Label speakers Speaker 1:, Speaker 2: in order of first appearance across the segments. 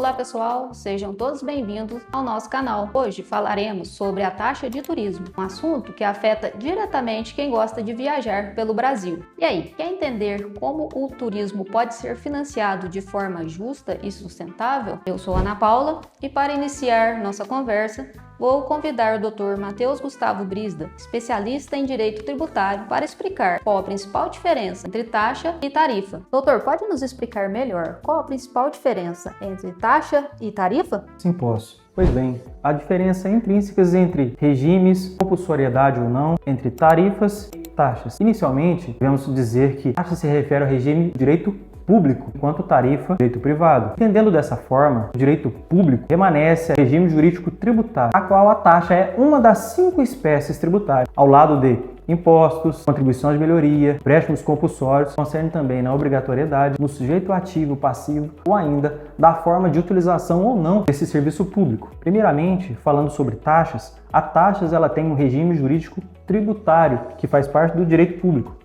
Speaker 1: Olá pessoal, sejam todos bem-vindos ao nosso canal. Hoje falaremos sobre a taxa de turismo, um assunto que afeta diretamente quem gosta de viajar pelo Brasil. E aí, quer entender como o turismo pode ser financiado de forma justa e sustentável? Eu sou Ana Paula e para iniciar nossa conversa, vou convidar o Dr. Matheus Gustavo Brisda, especialista em direito tributário, para explicar qual a principal diferença entre taxa e tarifa. Doutor, pode nos explicar melhor qual a principal diferença entre taxa e tarifa?
Speaker 2: Sim, posso. Pois bem, há diferenças intrínsecas entre regimes, compulsoriedade ou não, entre tarifas e taxas. Inicialmente, devemos dizer que taxa se refere ao regime de direito público, enquanto tarifa, direito privado. Entendendo dessa forma, o direito público permanece regime jurídico tributário, a qual a taxa é uma das 5 espécies tributárias, ao lado de impostos, contribuições de melhoria, empréstimos compulsórios, concerne também na obrigatoriedade, no sujeito ativo, passivo ou ainda da forma de utilização ou não desse serviço público. Primeiramente, falando sobre taxas, a taxas ela tem um regime jurídico tributário que faz parte do direito público.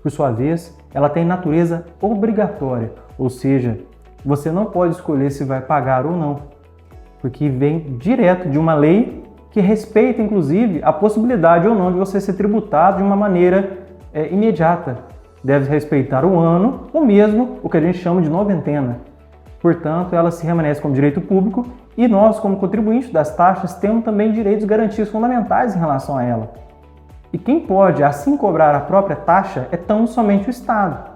Speaker 2: Por sua vez, ela tem natureza obrigatória, ou seja, você não pode escolher se vai pagar ou não, porque vem direto de uma lei que respeita, inclusive, a possibilidade ou não de você ser tributado de uma maneira imediata. Deve respeitar o ano ou mesmo o que a gente chama de noventena. Portanto, ela se permanece como direito público e nós, como contribuintes das taxas, temos também direitos e garantias fundamentais em relação a ela. E quem pode, assim, cobrar a própria taxa é tão somente o Estado.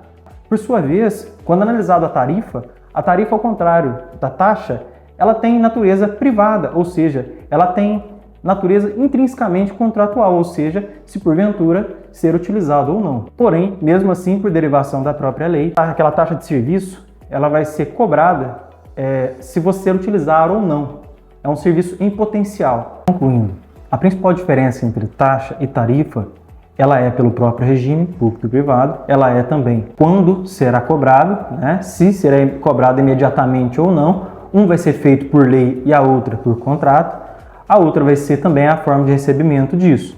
Speaker 2: Por sua vez, quando analisado a tarifa, ao contrário da taxa, ela tem natureza privada, ou seja, ela tem natureza intrinsecamente contratual, ou seja, se porventura ser utilizado ou não. Porém, mesmo assim, por derivação da própria lei, aquela taxa de serviço, ela vai ser cobrada se você utilizar ou não. É um serviço em potencial. Concluindo, a principal diferença entre taxa e tarifa, ela é pelo próprio regime público e privado, ela é também quando será cobrado, se será cobrado imediatamente ou não. Um vai ser feito por lei e a outra por contrato. A outra vai ser também a forma de recebimento disso,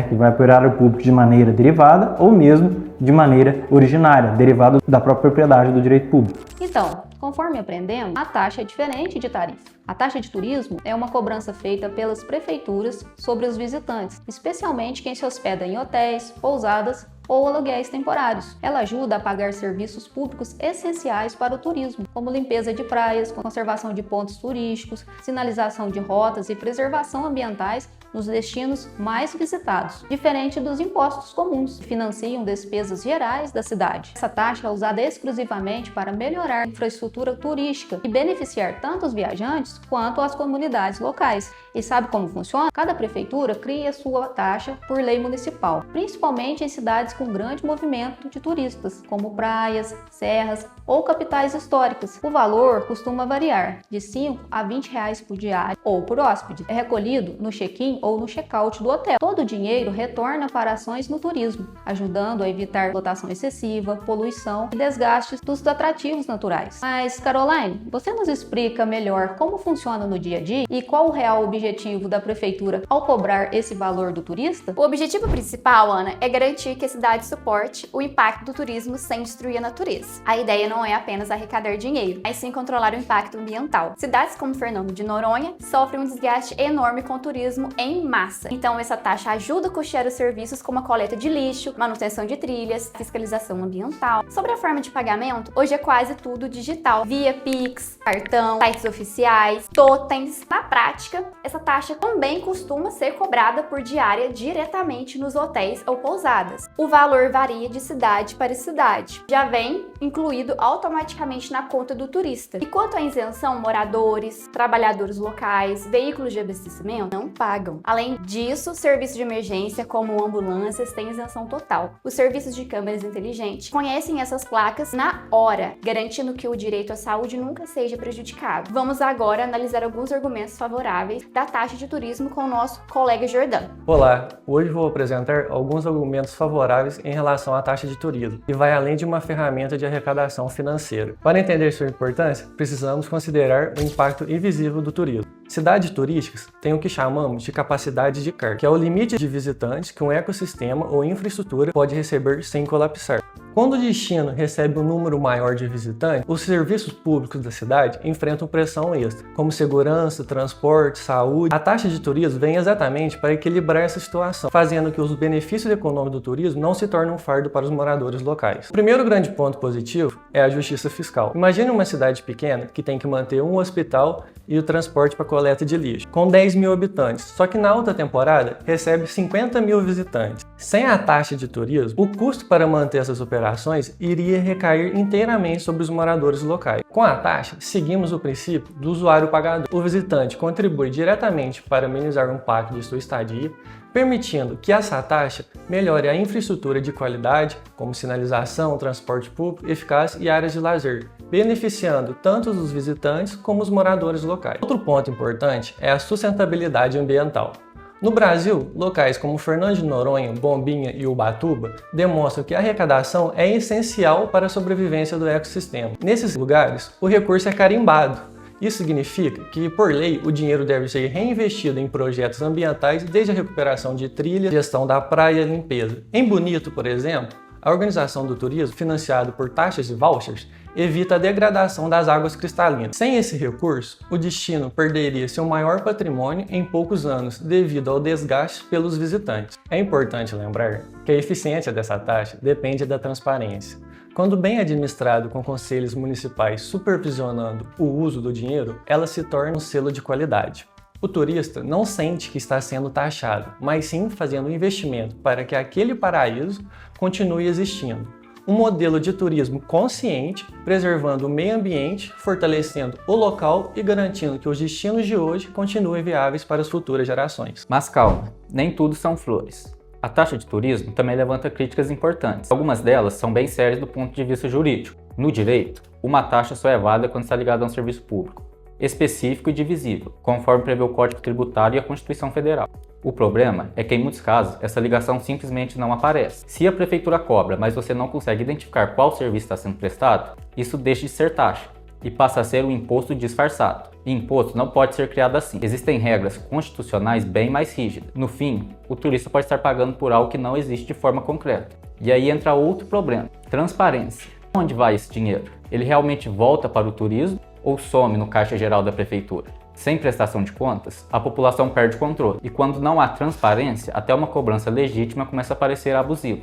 Speaker 2: que vai para o erário público de maneira derivada ou mesmo de maneira originária, derivada da própria propriedade do direito público.
Speaker 1: Então, conforme aprendemos, a taxa é diferente de tarifa. A taxa de turismo é uma cobrança feita pelas prefeituras sobre os visitantes, especialmente quem se hospeda em hotéis, pousadas ou aluguéis temporários. Ela ajuda a pagar serviços públicos essenciais para o turismo, como limpeza de praias, conservação de pontos turísticos, sinalização de rotas e preservação ambientais nos destinos mais visitados, diferente dos impostos comuns, que financiam despesas gerais da cidade. Essa taxa é usada exclusivamente para melhorar a infraestrutura turística e beneficiar tanto os viajantes quanto as comunidades locais. E sabe como funciona? Cada prefeitura cria sua taxa por lei municipal, principalmente em cidades com grande movimento de turistas, como praias, serras ou capitais históricas. O valor costuma variar de R$ 5 a R$ 20 por diária ou por hóspede. É recolhido no check-in ou no check-out do hotel. Todo o dinheiro retorna para ações no turismo, ajudando a evitar lotação excessiva, poluição e desgastes dos atrativos naturais. Mas, Caroline, você nos explica melhor como funciona no dia a dia e qual o real objetivo da prefeitura ao cobrar esse valor do turista?
Speaker 3: O objetivo principal, Ana, é garantir que a cidade suporte o impacto do turismo sem destruir a natureza. A ideia não é apenas arrecadar dinheiro, mas sim controlar o impacto ambiental. Cidades como Fernando de Noronha sofrem um desgaste enorme com o turismo em massa. Então, essa taxa ajuda a custear os serviços como a coleta de lixo, manutenção de trilhas, fiscalização ambiental. Sobre a forma de pagamento, hoje é quase tudo digital, via Pix, cartão, sites oficiais, totens. Na prática, essa taxa também costuma ser cobrada por diária diretamente nos hotéis ou pousadas. O valor varia de cidade para cidade. Já vem incluído automaticamente na conta do turista. E quanto à isenção, moradores, trabalhadores locais, veículos de abastecimento não pagam. Além disso, serviços de emergência como ambulâncias têm isenção total. Os serviços de câmeras inteligentes conhecem essas placas na hora, garantindo que o direito à saúde nunca seja prejudicado. Vamos agora analisar alguns argumentos favoráveis da taxa de turismo com o nosso colega Jordão.
Speaker 4: Olá, hoje vou apresentar alguns argumentos favoráveis em relação à taxa de turismo e vai além de uma ferramenta de arrecadação financeira. Para entender sua importância, precisamos considerar o impacto invisível do turismo. Cidades turísticas têm o que chamamos de capacidade de carga, que é o limite de visitantes que um ecossistema ou infraestrutura pode receber sem colapsar. Quando o destino recebe um número maior de visitantes, os serviços públicos da cidade enfrentam pressão extra, como segurança, transporte, saúde. A taxa de turismo vem exatamente para equilibrar essa situação, fazendo que os benefícios econômicos do turismo não se tornem um fardo para os moradores locais. O primeiro grande ponto positivo é a justiça fiscal. Imagine uma cidade pequena que tem que manter um hospital e o transporte para coleta de lixo, com 10 mil habitantes, só que na alta temporada recebe 50 mil visitantes. Sem a taxa de turismo, o custo para manter essas operações iria recair inteiramente sobre os moradores locais. Com a taxa, seguimos o princípio do usuário pagador. O visitante contribui diretamente para amenizar o impacto de sua estadia, permitindo que essa taxa melhore a infraestrutura de qualidade, como sinalização, transporte público eficaz e áreas de lazer, beneficiando tanto os visitantes como os moradores locais. Outro ponto importante é a sustentabilidade ambiental. No Brasil, locais como Fernando de Noronha, Bombinha e Ubatuba demonstram que a arrecadação é essencial para a sobrevivência do ecossistema. Nesses lugares, o recurso é carimbado. Isso significa que, por lei, o dinheiro deve ser reinvestido em projetos ambientais, desde a recuperação de trilhas, gestão da praia e limpeza. Em Bonito, por exemplo, a organização do turismo, financiado por taxas e vouchers, evita a degradação das águas cristalinas. Sem esse recurso, o destino perderia seu maior patrimônio em poucos anos, devido ao desgaste pelos visitantes. É importante lembrar que a eficiência dessa taxa depende da transparência. Quando bem administrado com conselhos municipais supervisionando o uso do dinheiro, ela se torna um selo de qualidade. O turista não sente que está sendo taxado, mas sim fazendo um investimento para que aquele paraíso continue existindo. Um modelo de turismo consciente, preservando o meio ambiente, fortalecendo o local e garantindo que os destinos de hoje continuem viáveis para as futuras gerações.
Speaker 5: Mas calma, nem tudo são flores. A taxa de turismo também levanta críticas importantes. Algumas delas são bem sérias do ponto de vista jurídico. No direito, uma taxa só é válida quando está ligada a um serviço público, específico e divisível, conforme prevê o Código Tributário e a Constituição Federal. O problema é que, em muitos casos, essa ligação simplesmente não aparece. Se a prefeitura cobra, mas você não consegue identificar qual serviço está sendo prestado, isso deixa de ser taxa e passa a ser um imposto disfarçado. E imposto não pode ser criado assim. Existem regras constitucionais bem mais rígidas. No fim, o turista pode estar pagando por algo que não existe de forma concreta. E aí entra outro problema: transparência. Onde vai esse dinheiro? Ele realmente volta para o turismo ou some no caixa geral da prefeitura? Sem prestação de contas, a população perde o controle. E quando não há transparência, até uma cobrança legítima começa a parecer abusiva.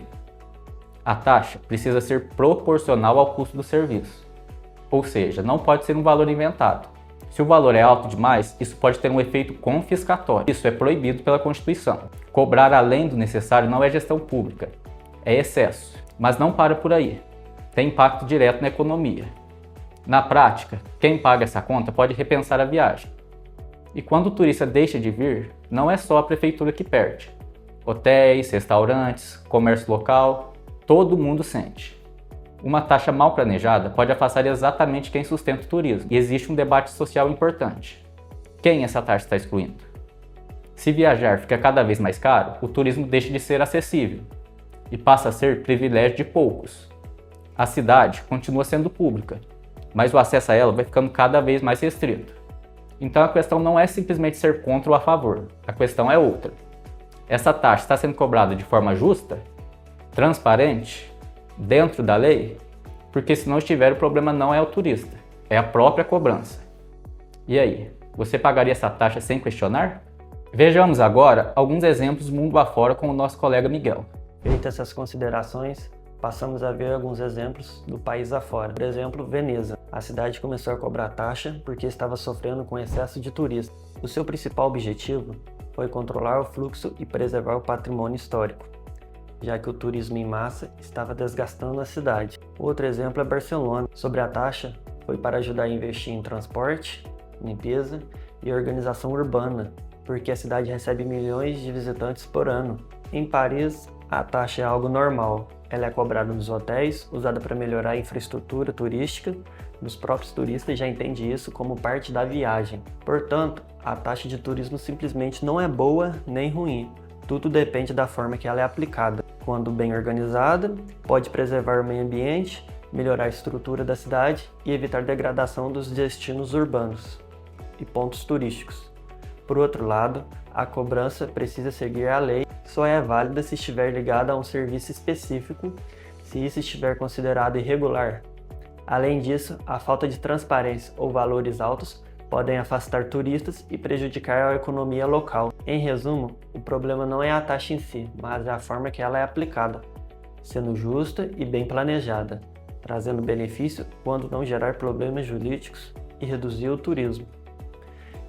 Speaker 5: A taxa precisa ser proporcional ao custo do serviço. Ou seja, não pode ser um valor inventado. Se o valor é alto demais, isso pode ter um efeito confiscatório. Isso é proibido pela Constituição. Cobrar além do necessário não é gestão pública, é excesso. Mas não para por aí. Tem impacto direto na economia. Na prática, quem paga essa conta pode repensar a viagem. E quando o turista deixa de vir, não é só a prefeitura que perde. Hotéis, restaurantes, comércio local, todo mundo sente. Uma taxa mal planejada pode afastar exatamente quem sustenta o turismo, e existe um debate social importante. Quem essa taxa está excluindo? Se viajar fica cada vez mais caro, o turismo deixa de ser acessível e passa a ser privilégio de poucos. A cidade continua sendo pública, mas o acesso a ela vai ficando cada vez mais restrito. Então a questão não é simplesmente ser contra ou a favor, a questão é outra. Essa taxa está sendo cobrada de forma justa, transparente, dentro da lei? Porque se não estiver, o problema não é o turista, é a própria cobrança. E aí, você pagaria essa taxa sem questionar? Vejamos agora alguns exemplos mundo afora com o nosso colega Miguel.
Speaker 6: Feitas essas considerações, passamos a ver alguns exemplos do país afora. Por exemplo, Veneza. A cidade começou a cobrar taxa porque estava sofrendo com excesso de turistas. O seu principal objetivo foi controlar o fluxo e preservar o patrimônio histórico, já que o turismo em massa estava desgastando a cidade. Outro exemplo é Barcelona. Sobre a taxa, foi para ajudar a investir em transporte, limpeza e organização urbana, porque a cidade recebe milhões de visitantes por ano. Em Paris, a taxa é algo normal. Ela é cobrada nos hotéis, usada para melhorar a infraestrutura turística. Os próprios turistas já entendem isso como parte da viagem. Portanto, a taxa de turismo simplesmente não é boa nem ruim. Tudo depende da forma que ela é aplicada. Quando bem organizada, pode preservar o meio ambiente, melhorar a estrutura da cidade e evitar degradação dos destinos urbanos e pontos turísticos. Por outro lado, a cobrança precisa seguir a lei, só é válida se estiver ligada a um serviço específico, se isso estiver considerado irregular. Além disso, a falta de transparência ou valores altos podem afastar turistas e prejudicar a economia local. Em resumo, o problema não é a taxa em si, mas é a forma que ela é aplicada, sendo justa e bem planejada, trazendo benefício quando não gerar problemas jurídicos e reduzir o turismo.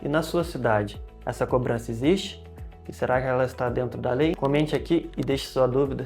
Speaker 6: E na sua cidade, essa cobrança existe? E será que ela está dentro da lei? Comente aqui e deixe sua dúvida.